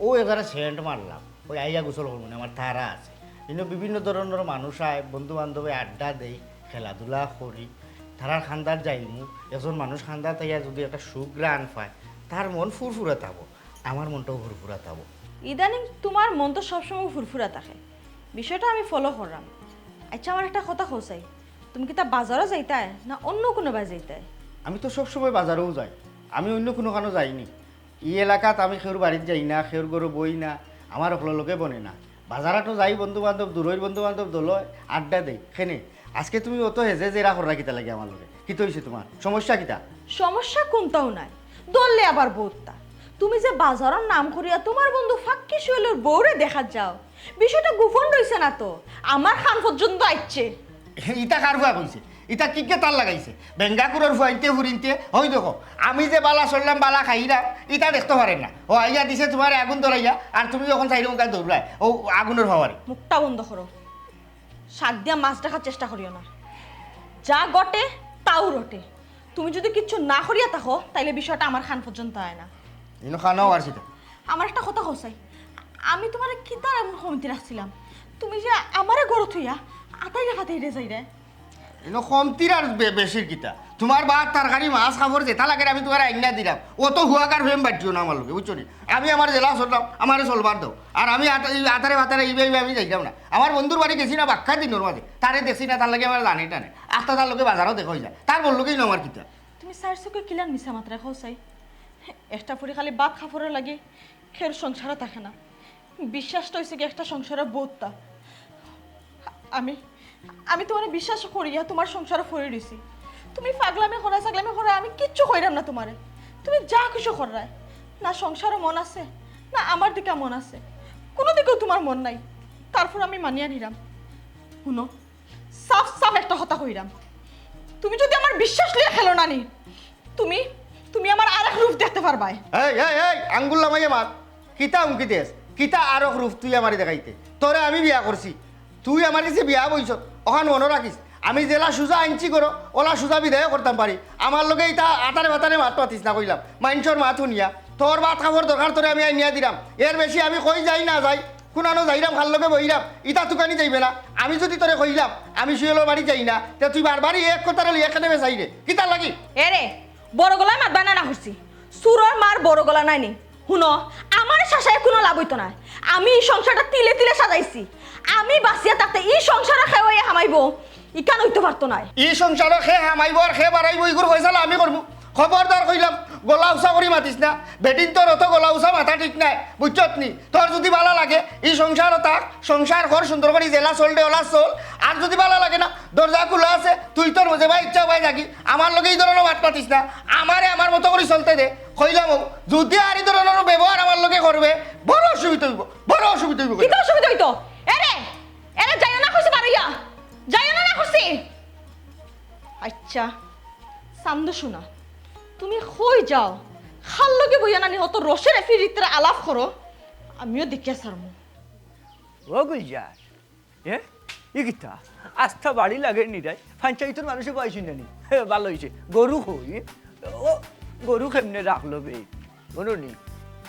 ও এবারে সেন্ট মারলাম ওই আইয়া গোসল করবো না আমার তারা আছে কিন্তু বিভিন্ন ধরনের মানুষ আয় বন্ধু বান্ধবে আড্ডা দেই খেলাধুলা করি তারার খান্দার যাইমু একজন মানুষ খান্দার তাইয়া যদি একটা সুগ্রাণ পায় তার মন ফুরফুরা থাকবো আমার মনটাও ফুরফুরা থাকবো ইদানিং তোমার মন তো সবসময় ফুরফুরা থাকে বিষয়টা আমি ফলো করলাম আচ্ছা আমার একটা কথা খোঁচাই তুমি কি তা বাজারও যাইতাই না অন্য কোনো বাই যাইতাই আমি তো সবসময় বাজারেও যাই আমি অন্য কোনো কানো যাইনি এই এলাকাত আমি খেউর বাড়িতে যাই না খেউর গরু বই না আমার লোকে বনে না বাজারাতো যাই বন্ধু বান্ধব দূরের বন্ধু বান্ধব দলয় আড্ডা দেই খেনে আজকে তুমি অত হেজে জেরা করা কিতা লাগে আমার লোকে কি হয়েছে তোমার সমস্যা কিতা সমস্যা কোনটাও নাই দললে আবার বউতা তুমি যে বাজারের নাম করিয়া তোমার বন্ধু ফাক্কি শৈলের বউরে দেখা যাও বিষয়টা গোপন রইছে না তো আমার খান পর্যন্ত আইছে ইটা কার ফুয়া কইছে ইটা কিকে তার লাগাইছে বেঙ্গাকুরের ফুয়াইতে ফুরিনতে হই দেখো আমি যে বালা চললাম বালা খাইলাম ইটা দেখতে পারেন না ও আইয়া দিছে তোমার আগুন ধরাইয়া আর তুমি যখন চাইলে ওখানে দৌড়ায় ও আগুনের হওয়ারে মুখটা বন্ধ করো শাক দিয়া মাছ দেখার চেষ্টা করিও না যা গটে তাও রটে তুমি যদি কিচ্ছু না করিয়া থাকো তাইলে বিষয়টা আমার খান পর্যন্ত আয় না ইনো খানাও আর সেটা আমার একটা কথা হোসাই আমি তোমার কি তার এমন কমতি রাখছিলাম তুমি যে আমারে গড় থইয়া আতাইরে ফাতাইরে যাই রে ইনো কমতির আর বেশির কিতা তোমার বাদ তরকারি মাছ খাবার যেটা লাগে আমি তোমার আইনা দিলাম ও তো হুয়াকার ফেম বাড়ছিও না আমার লোকে বুঝছো নি আমি আমার জেলা চললাম আমারে চলবার দাও আর আমি আতারে ভাতারে এইভাবে আমি যাইতাম না আমার বন্ধুর বাড়ি গেছি না বাক্কা দিনের মাঝে তারে দেখছি না তার লাগে আমার জানি টানে আস্তা তার লোকে বাজারও দেখা যায় তার বললোকেই না আমার কিতা তুমি চার চোখে কিলান মিশা মাত্রা হোসাই একটা ফুরি খালি বাদ খাফরের লাগে খের সংসারে থাকে না বিশ্বাসটা হয়েছে কি একটা সংসারের বোধটা আমি আমি তোমার বিশ্বাস করিয়া তোমার সংসারে ফরে দিছি তুমি পাগলামি করা আমি কিচ্ছু কইরাম না তোমারে তুমি যা কিছু করায় না সংসারে মন আছে না আমার দিকে মন আছে কোনো দিকেও তোমার মন নাই তারপর আমি মানিয়া নিলাম শুনো সাফ সাফ একটা কথা কইরাম তুমি যদি আমার বিশ্বাস লিয়ে খেলো না নি তুমি তুমি আমার আরেক রূপ দেখতে পারবাই এই আঙ্গুল লামাইয়ে মার কিতা উমকি দেশ কিতা আরক রূপ তুই আমারে দেখাইতে তোরে আমি বিয়া করছি তুই আমার কাছে বিয়া বইছ ওখান মনে রাখিস আমি জেলা সুজা আনছি করো ওলা সুজা বিদায় করতাম পারি আমার লোকে ইটা আতারে ভাতারে মাত পাতিস না কইলাম মাইনসর মাত শুনিয়া তোর ভাত খাবার দরকার তোরে আমি আইনিয়া দিলাম এর বেশি আমি কই যাই না যাই কোনানো যাইরাম খাল লোকে বইরাম ইটা তুকানি যাইবে না আমি যদি তোরে কইলাম আমি সুয়েলের বাড়ি যাই না তে তুই বারবারই এক কথারে লিয়ে এখানে বেসাই রে কিতা লাগি এরে বড় গলায় মাত বানা না করছি সুরর মার বড় গলা নাই নি শুনো আমার শাসায় কোনো লাভ হইতো না আমি এই সংসারটা তিলে তিলে সাজাইছি আমি বাঁচিয়া থাকতে এই সংসারে খেয়ে হামাইবো ইকান হইতে পারতো না এই সংসারে খে হামাইব আর খে বাড়াইব ইগুর ফয়সালা আমি করবো খবরদার কইলাম গলা উষা করি মাতিস না বেটিন তোর অত গলা উষা মাথা ঠিক নাই বুঝছত নি তোর যদি ভালো লাগে এই সংসারও থাক সংসার ঘর সুন্দর করে জেলা চল দে ওলা চল আর যদি ভালো লাগে না দরজা খোলা আছে তুই তোর মজে ভাই ইচ্ছা ভাই থাকি আমার লোকে এই ধরনের মাত পাতিস না আমারে আমার মতো করে চলতে দে কইলাম যদি আর এই ধরনের ব্যবহার আমার লোকে করবে বড় অসুবিধা হইব বড় অসুবিধা হইব কি তো অসুবিধা হইতো এরে এরে যাইও না কইছি বাড়িয়া যাইও না কইছি আচ্ছা সামনে শোনা তুমি কই যাও খাল লগে বইয়া নানি অত রসের ফিরিতে আলাপ করো আমিও দেখিয়া সারমু ও গুলজার হ্যাঁ ই কিতা আস্থা বাড়ি লাগে নিরাই পঞ্চায়েতের মানুষে পাইছি জানি ভালো হয়েছে গরু হই ও গরু কেমনে রাখলো বে গরু নি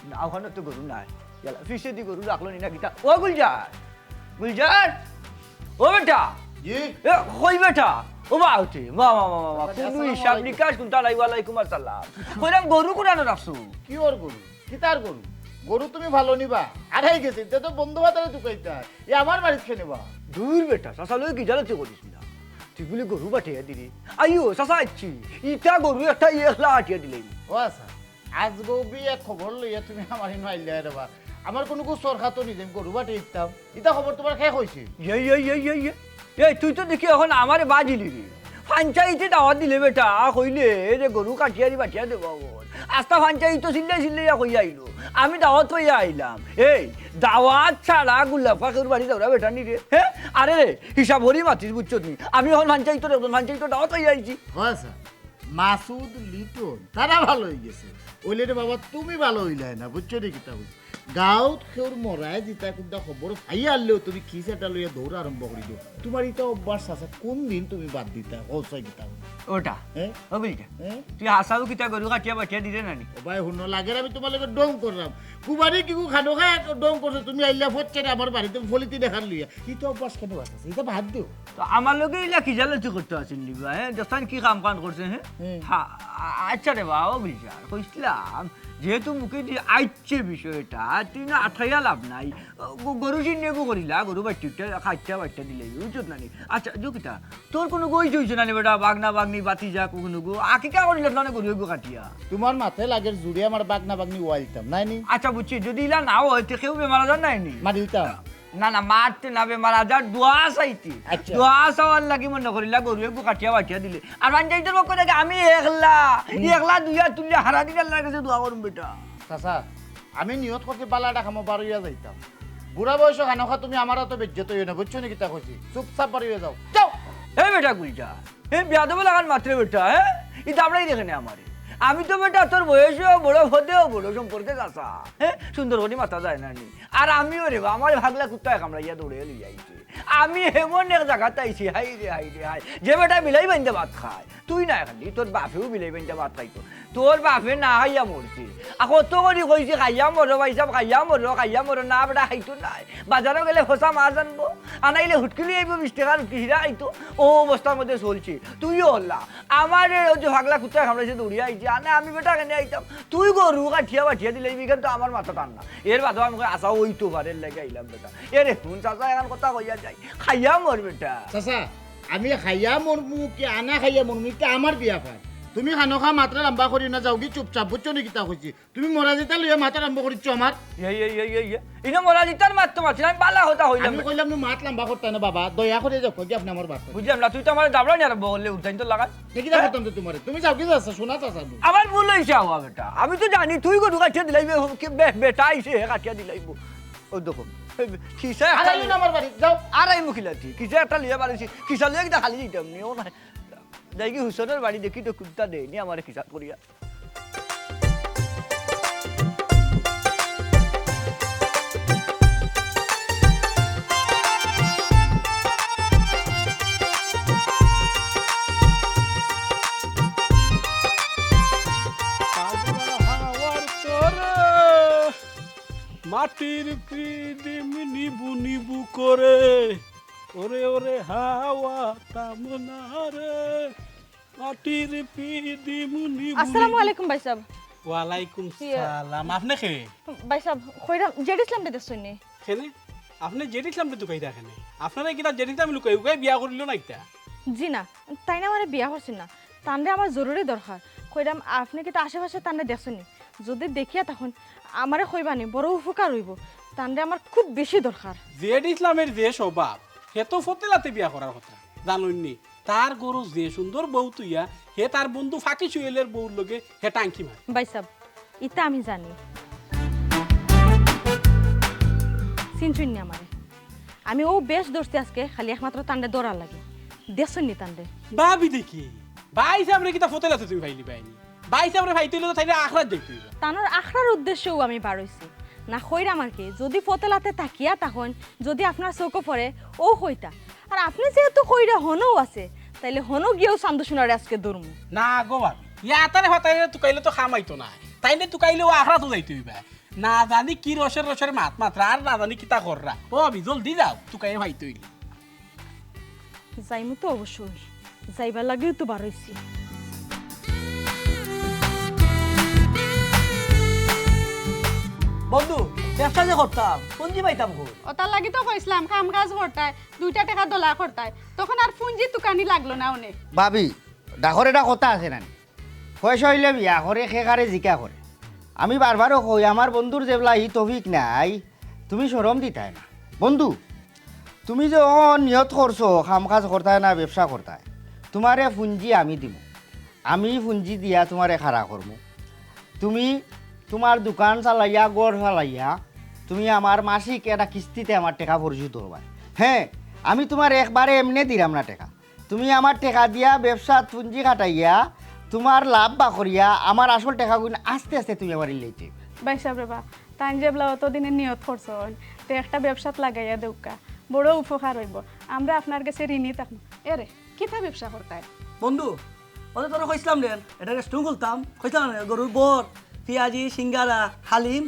না ওখানে তো গরু নাই ফিসে দি গরু রাখলো নি না কিতা ও গুলজার গুলজার ও বেটা জি কই বেটা ও বাউটি মা মা মা মা কোন হিসাব নিকাশ কোনটা লাই ওয়ালাইকুম আসসালাম কইরাম গরু কোরানো রাখছো কি ওর গরু কি তার গরু গরু তুমি ভালো নিবা আড়াই গেছে তো বন্ধু বাতারে ঢুকাইতা এ আমার বাড়িতে খেয়ে নেবা দূর বেটা চাচা লই কি জ্বালাতে করিস না তুই বলে গরু বাটিয়া দিলি আইও চাচা আচ্ছি ইটা গরু একটা একলা আটিয়া দিলে ও আচ্ছা আজ গবি এক খবর লইয়া তুমি আমার ইনো আইলে রেবা আমার কোনো সরকার তো নিজে গরু বাটে ইতাম ইটা খবর তোমার শেষ হয়েছে এই তুই তো দেখি এখন আমারে বাজিলি রে পঞ্চায়েতে দাওয়াত দিলে বেটা কইলে যে গরু কাটিয়া দি বাটিয়া দেব আস্তা পঞ্চায়েত চিল্লাই চিল্লাই কই আইলো আমি দাওয়াত হইয়া আইলাম এই দাওয়াত ছাড়া গুল্লা ফাঁকের বাড়ি যাওয়া বেটা নি রে হ্যাঁ আরে রে হিসাব ভরি মাতিস বুঝছো নি আমি এখন পঞ্চায়েত দাওয়াত হইয়া আইছি আচ্ছা মাসুদ লিটন তারা ভালো হয়ে গেছে ওইলে রে বাবা তুমি ভালো হইলে না বুঝছো নি কিতা বুঝ গাঁৱত সেউর মরায় জিতা কোনটা খবর ভাই আনলেও তুমি খিস এটা লইয়া দৌড় আরম্ভ করে দিও তোমার এটা অভ্যাস আছে কোন দিন তুমি বাদ দিতা অবশ্যই কিতা ওটা হ্যাঁ ও বলটা হ্যাঁ তুই হাসাও কিতা গরু কাটিয়া বাটিয়া দিলে নানি ও ভাই শুনো লাগে আমি তোমার লগে ডং করলাম কুবারি কিকু খানো খায় ডং করছো তুমি আইলা ফটকে আমার বাড়িতে ফলিতে দেখার লইয়া ই তো অভ্যাস কেন আছে এটা বাদ দিও তো আমার লগে ইলা কি জ্বালাতি করতে আছেন নিবা হ্যাঁ দোস্তান কি কাম কান করছে হ্যাঁ আচ্ছা রে বাবা বিচার কইছিলাম যেহেতু মুখে যে আইচ্ছে বিষয়টা তুই না আঠাইয়া লাভ নাই গরু চিনিয়ে করিলা গরু বাচ্চা খাইটা বাচ্চা দিলে বুঝত নানি আচ্ছা যোগিতা তোর কোনো গই চইছে নানি বেটা বাগনা বাগনি বাতি যা কোনো গো আকিকা করিল না গরু গো কাটিয়া তোমার মাথায় লাগে জুড়ে আমার বাগনা বাগনি ওয়াইতাম নাই নি আচ্ছা বুঝছি যদি ইলা নাও হইতে কেউ বেমার আজার নাই নি মারিতাম না না মারতে না বেমার আজার দোয়া চাইতি আচ্ছা। দোয়া চাওয়ার লাগি মনে করিলা গরু গো কাটিয়া বাটিয়া দিলে আর পঞ্চায়েতের পক্ষ থেকে আমি একলা দুইয়া তুললে হারা দিন আল্লাহর কাছে দোয়া করুম বেটা চাচা আমি নিয়ত করতে বালাটা খামো বারোয়া যাইতাম বুড়া বয়স খানো খা তুমি আমার তো বেজ্জত হইও না বুঝছো নাকি তা কইছি চুপচাপ বারোয়া যাও যাও হে বেটা গুলজা হে বিয়াদব লাগান মাত্রে বেটা হ্যাঁ ই দাবড়াই দেখে নে আমারে আমি তো বেটা তোর বয়সেও বড় হতেও বড় সম্পর্কে চাচা হ্যাঁ সুন্দর করে মাথা যায় না নি আর আমিও রে আমার ভাগলা কুত্তায় কামড়াইয়া দৌড়ে লিয়ে আইছি আমি এমন এক জায়গাতে আইছি হাই রে হাই যে বেটা বিলাই বান্ধে ভাত খায় তুই না খালি তোর বাপেও বিলাই বান্ধে ভাত খাইতো তোর বাপে না খাইয়া মরছে কত করে কইছি খাইয়া মরো ভাইসাব খাইয়া মরো না বেটা খাইতো নাই বাজারও গেলে ফসা মাছ আনবো আনাইলে হুটকিলি আইব 20 টাকার হিরা আইতো ও অবস্থার মধ্যে চলছে তুইও হল্লা আমার ওই যে ভাগলা কুত্তা কামড়াইছে দৌড়িয়ে আইছি আনে আমি বেটা কেন আইতাম তুই গরু কাঠিয়া বাঠিয়া দিলে কিন্তু আমার মাথা টান না এর বাদেও আমি আসা ওই তো বারের লেগে আইলাম বেটা এরে শুন চাচা এখন কথা কইয়া যাই খাইয়া মর বেটা চাচা আমি খাইয়া মরমু কি আনা খাইয়া মরমু এটা আমার বিয়া পার তুমি খানো খা মাত্রা লম্বা করি না যাও কি চুপচাপ বুঝছো নাকি তা কইছি তুমি মরা যেটা লইয়া মাথা লম্বা করিচ্ছ আমার ইনো মরা জিতার মাত্র মারছি আমি বালা হতা হইলাম আমি কইলাম মাত লম্বা করতে না বাবা দয়া করে যাও কই আপনি আমার বাপ বুঝলাম না তুই তো আমার দাবড়া নিয়ে আরম্ভ করলে উঠাইন তো লাগা দেখি দা করতাম তো তোমারে তুমি যাও কি যাচ্ছ শোনা চাচা আমার ভুল হইছে হওয়া বেটা আমি তো জানি তুই গরু কাটিয়া দিলাইবে বেটা আইছে কাটিয়া দিলাইব ও দেখো কিসে আরাইলি না আমার বাড়ি যাও আরাই মুখিলাতি কিসে একটা লিয়ে পারিছি কিসা লিয়ে কিটা খালি দিতাম নিও না যাই কি হুসনের বাড়ি দেখি তো কুত্তা দেয়নি আমার কিসাত করিয়া মাটির প্রিদিম নিবু নিবু করে ওরে ওরে হাওয়া তামনা রে মাটির প্রিদিম নিবু আসসালামু আলাইকুম ভাই সাহেব ওয়ালাইকুম সালাম আপনি কে ভাই সাহেব কইরাম জেড ইসলাম দে শুনে কেনে আপনি জেড ইসলাম তো কইতা কেনে আপনারা কিটা জেড ইসলাম লুকাই উগাই বিয়া করিল না ইটা জি না তাই না মানে বিয়া করছেন না তান্ডে আমার জরুরি দরকার কইরাম আপনি কি তো আশেপাশে তান্ডে দেখছেন যদি দেখিয়া তখন আমারে কইবানি বড় উপকার হইব তান্ডে আমার খুব বেশি দরকার জেড ইসলামের যে স্বভাব হে তো ফতেলাতে বিয়া করার কথা জানুননি তার গরু যে সুন্দর বউ তুইয়া হে তার বন্ধু ফাঁকি সুয়েলের বউর লগে হে টাঙ্কি মার ভাই সাহেব ইটা আমি জানি চিনচুন আমারে আমি ও বেশ দোস্তি আজকে খালি একমাত্র তান্ডে দৌড়ার লাগে দেখছেন নি তান্ডে ভাবি দেখি ভাই সাহেব রে কিতা ফতেলাতে তুমি ভাইলি পাইনি ভাই সাহেব রে ভাইতে হইলে তো তাইলে আখরাত দেখতে হইব তানোর আখড়ার উদ্দেশ্যেও আমি বার হইছি না কইরাম আর কি যদি ফতেলাতে তাকিয়া তখন যদি আপনার চৌকো পড়ে ও কইতা আর আপনি যেহেতু কইরা হনও আছে তাইলে হনও গিয়েও চান্দু শোনারে আজকে দূরমু না গো ভাবি ইয়াতারে হতাইলে তুকাইলে তো খামাইতো না তাইলে তুকাইলেও আখড়া তো যাইতে হইবা না জানি কি রসের রসের মাত্রা আর না জানি কিতা কররা ও ভাবি জলদি যাও তুকাই ভাইতে হইলে যাইমু তো অবশ্যই যাইবার লাগেও তো বার হইছি বন্ধু ব্যবসা যে করতাম পুঞ্জি পাইতাম খুব ওটার লাগি তো কইছিলাম কাম কাজ করতায় 2টা টাকা দলা করতায় তখন আর পুঁজি তুকানি লাগলো না অনেক ভাবি ডাকর এটা কথা আছে না পয়সা হইলে বিয়া করে সেকারে জিকা করে আমি বারবারও কই আমার বন্ধুর যেবলা ই তফিক নাই তুমি সরম দিতাই না বন্ধু তুমি যে নিয়ত করছো কাম কাজ করতায় না ব্যবসা করতায় তোমারে পুঞ্জি আমি দিব আমি পুঞ্জি দিয়া তোমারে খাড়া করবো তুমি তোমার দোকান চালাইয়া গড় চালাইয়া তুমি আমার মাসিক একটা কিস্তিতে আমার টাকা পরিশোধ করবা হ্যাঁ আমি তোমার একবারে এমনি দিলাম না টাকা তুমি আমার টাকা দিয়া ব্যবসা পুঞ্জি কাটাইয়া তোমার লাভ বা করিয়া আমার আসল টাকাগুলো আস্তে আস্তে তুমি আমার ইলেইতে ভাই সাহেব রে বা তাই যেবলা অতদিনে নিয়ত করছো তো একটা ব্যবসাত লাগাইয়া দেউকা বড় উপকার হইব আমরা আপনার কাছে ঋণী থাকবো এরে কিতা ব্যবসা করতায় বন্ধু ওদের তোরা কইছিলাম রেন এটা রেস্টুরেন্ট খুলতাম কইছিলাম না গরুর বর পেঁয়াজি সিঙ্গারা হালিম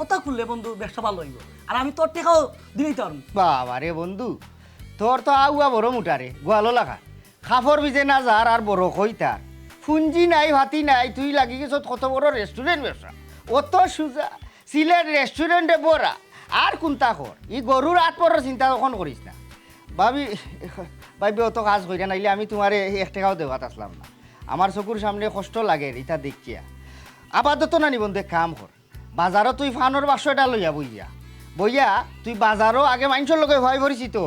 ওটা খুললে বন্ধু ব্যবসা ভালো হইব আর আমি তোর টাকাও দিই তোর বাবা রে বন্ধু তোর তো আউয়া বড় মুটারে গোয়ালো লাগা খাফর বিজে না যার আর বড় কইতার পুঞ্জি নাই ভাতি নাই তুই লাগি গেছ কত বড় রেস্টুরেন্ট ব্যবসা অত সুজা সিলেট রেস্টুরেন্টে বড়া আর কোনটা কর ই গরুর আট পরের চিন্তা তখন করিস না ভাবি ভাবি অত কাজ কইরা নাইলে আমি তোমার 1 টাকাও দেওয়াত আসলাম না আমার চকুর সামনে কষ্ট লাগে এটা দেখিয়া আপাতত না নি বন্ধু কাম কর বাজারও তুই ফানোর 500টা লইয়া বইয়া তুই বাজারও আগে মানুষের লগে ভয় করিস তো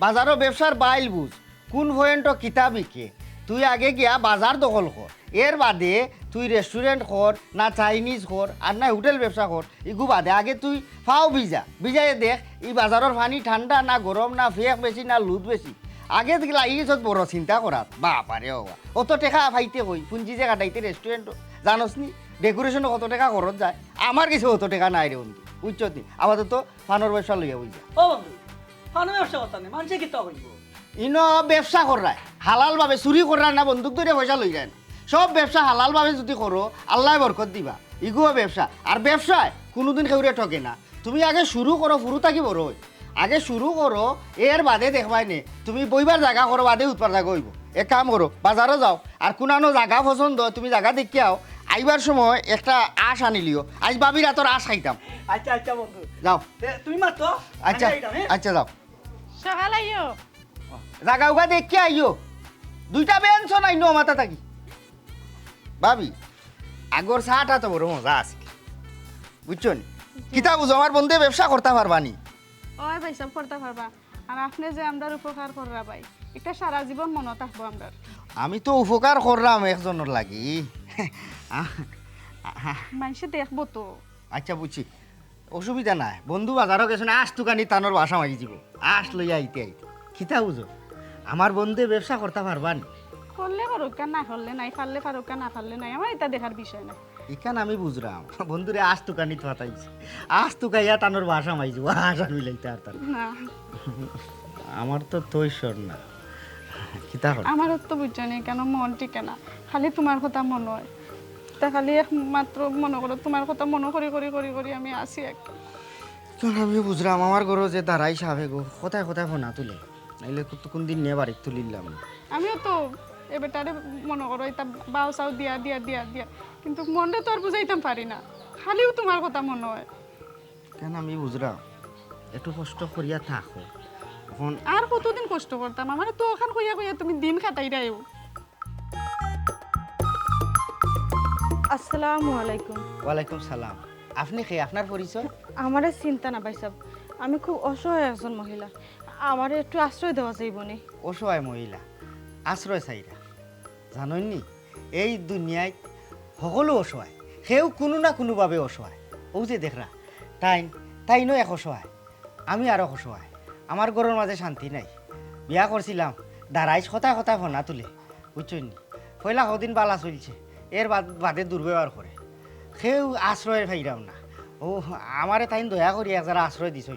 বাজারও ব্যবসার বাইল বুঝ কোন পয়েন্টও কিতাব বিকে তুই আগে গিয়া বাজার দখল কর এর বাদে তুই রেস্টুরেন্ট কর না চাইনিজ কর আর না হোটেল ব্যবসা কর ইগু বাদে আগে তুই ফাও ভিজাই দেখ ই বাজারের পানি ঠান্ডা না গরম না ফেক বেশি না লুদ বেশি আগে লাগি গেছত বড় চিন্তা করাত বাপারে অত টাকা পাইতে কই পুঞ্জি যে কাটাইতে রেস্টুরেন্ট জানোস নি ডেকোরেশনে কত টাকা খরচ যায় আমার কিছু অত টাকা নাই রে বন্ধু বুঝছত নি আপাতত ফানোর ব্যবসা লইয়া বুঝা ও বন্ধু ফানো ব্যবসা করতাম না মানুষে কিতা হইব ইন ব্যবসা করায় হালালভাবে চুরি করার না বন্দুক ধরে পয়সা লই যায় না সব ব্যবসা হালালভাবে যদি করো আল্লাহ বরকত দিবা ইগুও ব্যবসা আর ব্যবসায় কোনোদিন কেউরে ঠকে না তুমি আগে শুরু করো ফুরু থাকি বড় আগে শুরু করো এর বাদে দেখবাই নে তুমি বইবার জায়গা করো বাদে উৎপার জায়গা হইব এক কাম করো বাজারও যাও আর কোনানো জায়গা পছন্দ তুমি জায়গা দেখিয়াও আইবার সময় একটা আশ আনিলিও আজ বাবির তোর আশ খাইতাম আচ্ছা আচ্ছা বন্ধু যাও তুমি মাত্র আচ্ছা আচ্ছা যাও সকাল আইও জায়গা উগা দেখিয়া আইও 2টা বেঞ্চ নাই নো মাথা থাকি ভাবি আগর চাটা তো বড় মজা আছে বুঝছো নি কিতা বুঝো আমার বন্ধে ব্যবসা করতে পারবানি ওই ভাই সব করতে পারবা আর আপনি যে আমরার উপকার কররা ভাই এটা সারা জীবন মনে থাকবো আমরার আমি তো উপকার করলাম একজনের লাগি মানুষে দেখবো তো আচ্ছা বুঝছি অসুবিধা নাই বন্ধু বাজারও গেছো না আস তুকানি তানোর বাসা মাগি যাব আস লইয়া আইতে কিতা বুঝো আমার বন্ধে ব্যবসা করতে পারবানি করলে পারুকা না করলে নাই পারলে পারুকা না পারলে নাই আমার এটা দেখার বিষয় না ইখান আমি বুঝলাম বন্ধুরে আস তুকানি থাতাইছি আস তুকাইয়া তানোর বাসা মাই যাব আস আমি লাইতে আর তার না আমার তো তৈশর না কিতা হল আমারও তো বুঝছো না কেন মন টিকে না খালি তোমার কথা মনে হয় তা খালি একমাত্র মনে করো তোমার কথা মনে করি করি করি করি আমি আসি একটা আমি বুঝলাম আমার ঘরও যে দাঁড়াই সাবে গো কোথায় কোথায় ফোনা তুলে নাইলে কোন দিন নিয়ে বাড়ি তুলিলাম আমিও তো এবারে মনে করো এটা বাউ চাউ দিয়া দিয়া দিয়া দিয়া কিন্তু মনটা তো আর বুঝাইতাম পারি না খালিও তোমার কথা মনে হয় কেন আমি বুঝলাম একটু কষ্ট করিয়া থাকো এখন আর কতদিন কষ্ট করতাম আমার তো ওখান কইয়া কইয়া তুমি দিন খাটাই রাও আসসালামু আলাইকুম ওয়ালাইকুম সালাম আপনি কে আপনার পরিচয় আমারে চিন্তা না ভাই সাহেব আমি খুব অসহায় একজন মহিলা আমারে একটু আশ্রয় দেওয়া যাইব নি অসহায় মহিলা আশ্রয় চাইরা জাননি এই দুনিয়ায় সকলো অসহায় সেও কোনো না কোনোভাবে অসহায় ও যে দেখরা তাইনো এক অসহায় আমি আরো অসহায় আমার ঘরের মাঝে শান্তি নাই বিয়া করছিলাম দাঁড়াইছ কথায় কথায় ফোনা তুলে বুঝছনি পয়লা কদিন বালা চলছে এর বাদে দুর্ব্যবহার করে সেও আশ্রয়ের ভাইরাম না ও আমারে তাইন দয়া করি যারা আশ্রয় দিছ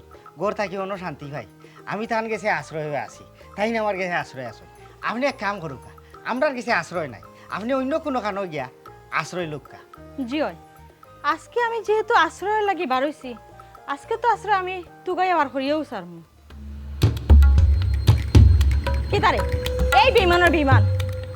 গড় থাকি অন্য শান্তি ভাই আমি তান গেছে আশ্রয় হয়ে আছি তাইন আমার গেছে আশ্রয় আছো আপনি এক কাম করুক আমরার গেছে আশ্রয় নাই আপনি অন্য কোনো কানো গিয়া আশ্রয় লোকা জি হয় আজকে আমি যেহেতু আশ্রয় লাগি বারইছি আজকে তো আশ্রয় আমি তুগাই আমার করিয়েও সারমু কি তারে এই বিমানের বিমান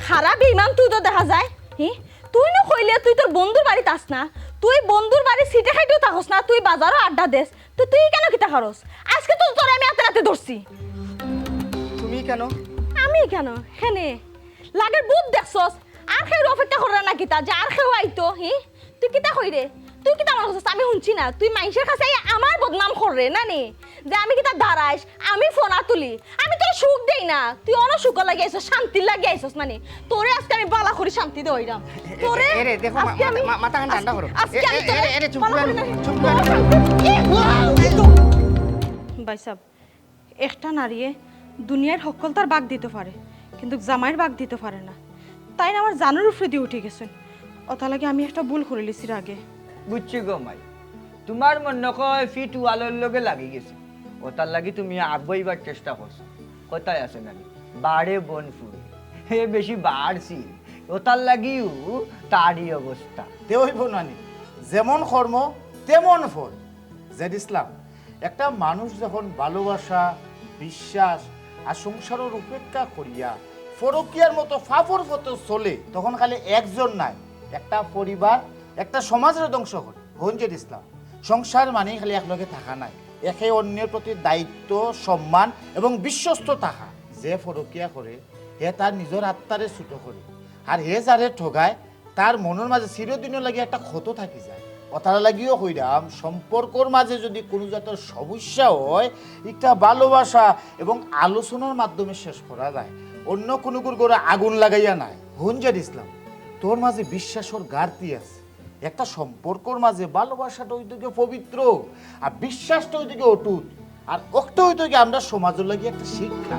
খারাপ বিমান তুই তো দেখা যায় হি তুই না কইলে তুই তোর বন্ধুর বাড়িতে আস না তুই বন্ধুর বাড়ি সিটে খাইতেও থাকস না তুই বাজারও আড্ডা দেস তো তুই কেন কিতা খারস আজকে তো তোর আমি হাতে রাতে ধরছি তুমি কেন আমি কেন হেনে লাগের বুধ দেখছস আর খেয়ে অপেক্ষা করে না কিতা যে আর খেয়ে আইতো হি তুই কিতা কই রে তুই কিতা আমার কাছে আমি শুনছি না তুই মাইশের কাছে আমার বদনাম করে না নে যে আমি কিতা দাঁড়াইস আমি ফোনা তুলি আমি তোর সুখ দেই না তুই অনেক সুখ লাগে আইছস শান্তি লাগে আইছস মানে তোরে আজকে আমি বালা করে শান্তি দে হইরাম তোরে এরে দেখো মাথা কান ঠান্ডা করো আজকে আমি তোরে এরে চুপ বালা করে করে চুপ ভাই সাহেব একটা নারীয়ে দুনিয়ার সকল তার বাগ দিতে পারে কিন্তু জামাইয়ের বাগ দিতে পারে না তাই না আমার জানার উপরে দিয়ে উঠে গেছেন ওটা লাগে আমি একটা ভুল করে লিছির আগে বুঝছি গো মাই তোমার মনে কয় ফিট ওয়ালের লগে লাগি গেছে ওটার লাগি তুমি আগুয়াইবার চেষ্টা করছো কোথায় আছে নানি বাড়ে বন ফুরে হে বেশি বাড়ছি ওটার লাগিও তারই অবস্থা দেওইব নানি যেমন কর্ম তেমন ফল জেড ইসলাম একটা মানুষ যখন ভালোবাসা বিশ্বাস আর সংসারের উপেক্ষা করিয়া ফরকিয়ার মতো ফাফর ফতো চলে তখন খালি একজন নাই একটা পরিবার একটা সমাজের ধ্বংস করে হঞ্জেদ ইসলাম সংসার মানেই খালি একলগে থাকা নাই একে অন্যের প্রতি দায়িত্ব সম্মান এবং বিশ্বস্ত থাকা যে ফরকিয়া করে হে তার নিজের আত্মারে ছোট করে আর হে যারে ঠগায় তার মনের মাঝে চিরদিনের লাগে একটা ক্ষত থাকি যায় কথার লাগিও কইরাম সম্পর্কর মাঝে যদি কোনো জাতের সমস্যা হয় একটা ভালোবাসা এবং আলোচনার মাধ্যমে শেষ করা যায় অন্য কোনো করে আগুন লাগাইয়া নাই হঞ্জেদ ইসলাম তোর মাঝে বিশ্বাসর ঘাটতি আছে একটা সম্পর্কর মাঝে ভালোবাসাটা ওইদিকে পবিত্র আর বিশ্বাসটা ওইদিকে অটুট আর ওটা ওইদিকে আমরা সমাজের লাগে একটা শিক্ষা